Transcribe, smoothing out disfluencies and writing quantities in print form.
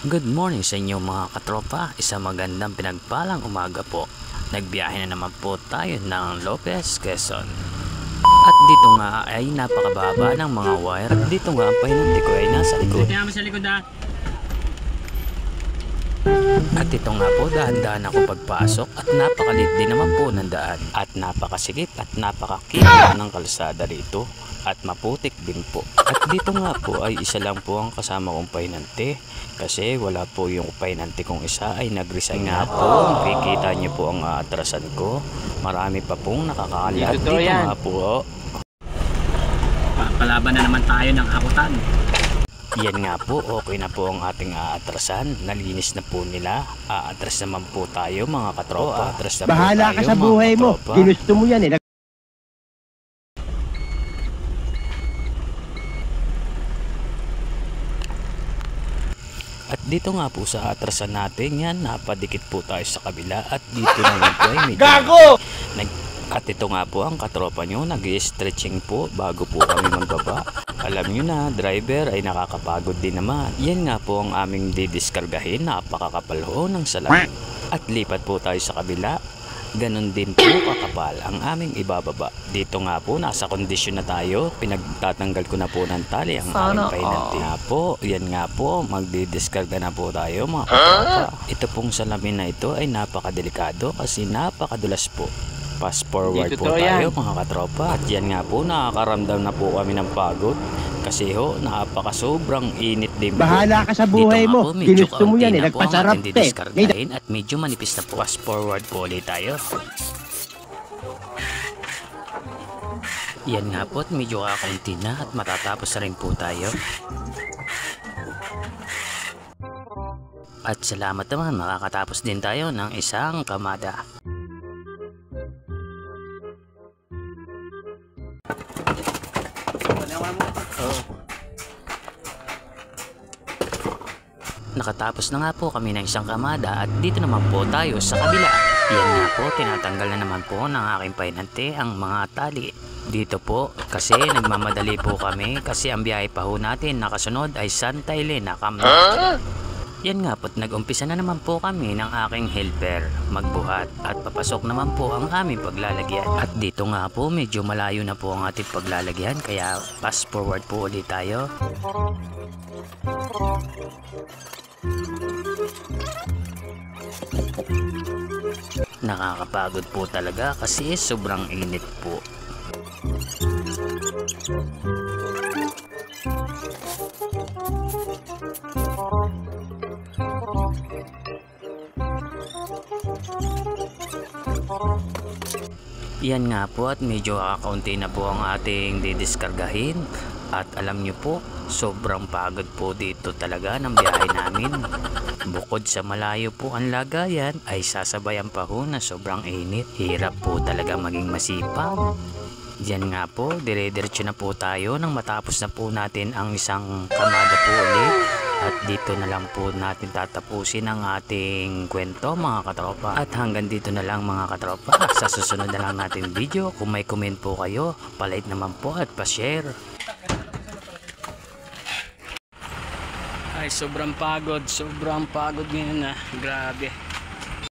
Good morning sa inyo mga katropa, isang magandang pinagpalang umaga po. Nagbiyahe na naman po tayo ng Lopez, Quezon. At dito nga ay napakababa ng mga wire. At dito nga ang pahinanti ko ay nasa likod. At ito nga po, dahan-dahan ako pagpasok at napakalit din naman po ng daan. At napakasikip at napakakita ng kalsada rito. At maputik din po. At dito nga po ay isa lang po ang kasama kong pahinante. Kasi wala po yung pahinante kong isa ay nag-resign nga po. Makikita niyo po ang atrasan ko. Marami pa pong nakakalat. Dito nga po. Palaban na naman tayo ng akutan. Yan nga po, okay na po ang ating aatrasan. Nalinis na po nila. Aatras naman po tayo mga katropa. Atras na bahala po tayo, ka sa buhay mo. Ginusto mo yan eh. At dito nga po sa atrasan natin yan, napadikit po tayo sa kabila. At dito naman po ay medyo at ito nga po ang katropa nyo, nag-stretching po bago po kami magbaba. Alam nyo na, driver ay nakakapagod din naman. Yan nga po ang aming didiskargahin, napakakapal ho ng salamin. At lipat po tayo sa kabila. Ganon din po kakapal ang aming ibababa. Dito nga po, nasa kondisyon na tayo. Pinagtatanggal ko na po ng tali ang aming pahinanti. Nga po, yan nga po, magdidiskarga na po tayo mga katropa. Ito pong salamin na ito ay napakadelikado kasi napakadulas po. Fast forward po tayo mga katropa. At yan nga po, nakakaramdam na po kami ng pagod. Kasi ho, napaka-sobrang init din po. Bahala ka sa buhay mo. Ginusto mo yan eh. Nagpasarap eh. At medyo manipis na po. Fast forward po ulit tayo. Yan nga po at medyo kakaunti na at matatapos na rin po tayo. At salamat naman, makakatapos din tayo ng isang kamada. Nakatapos na nga po kami ng isang kamada at dito naman po tayo sa kabila. Yan nga po, tinatanggal na naman po ng aking pahinante ang mga tali. Dito po kasi nagmamadali po kami kasi ang biyahe pa ho natin nakasunod ay Santa Elena, Camden. Yan nga po, nag-umpisa na naman po kami ng aking helper magbuhat at papasok naman po ang aming paglalagyan. At dito nga po medyo malayo na po ang ating paglalagyan kaya fast forward po ulit tayo. Nakakapagod po talaga kasi sobrang init po. Yan nga po at medyo kakaunti na po ang ating didiskargahin. At alam nyo po, sobrang pagod po dito talaga ng biyahe namin. Bukod sa malayo po ang lagayan, ay sasabayan pa ho na sobrang init. Hirap po talaga maging masipag. Diyan nga po, dire-diretso na po tayo nang matapos na po natin ang isang kamada po ulit. At dito na lang po natin tatapusin ang ating kwento mga katropa. At hanggang dito na lang mga katropa. Sa susunod na lang natin video, kung may comment po kayo, palike naman po at pa-share. Ay, sobrang pagod ngayon na. Grabe.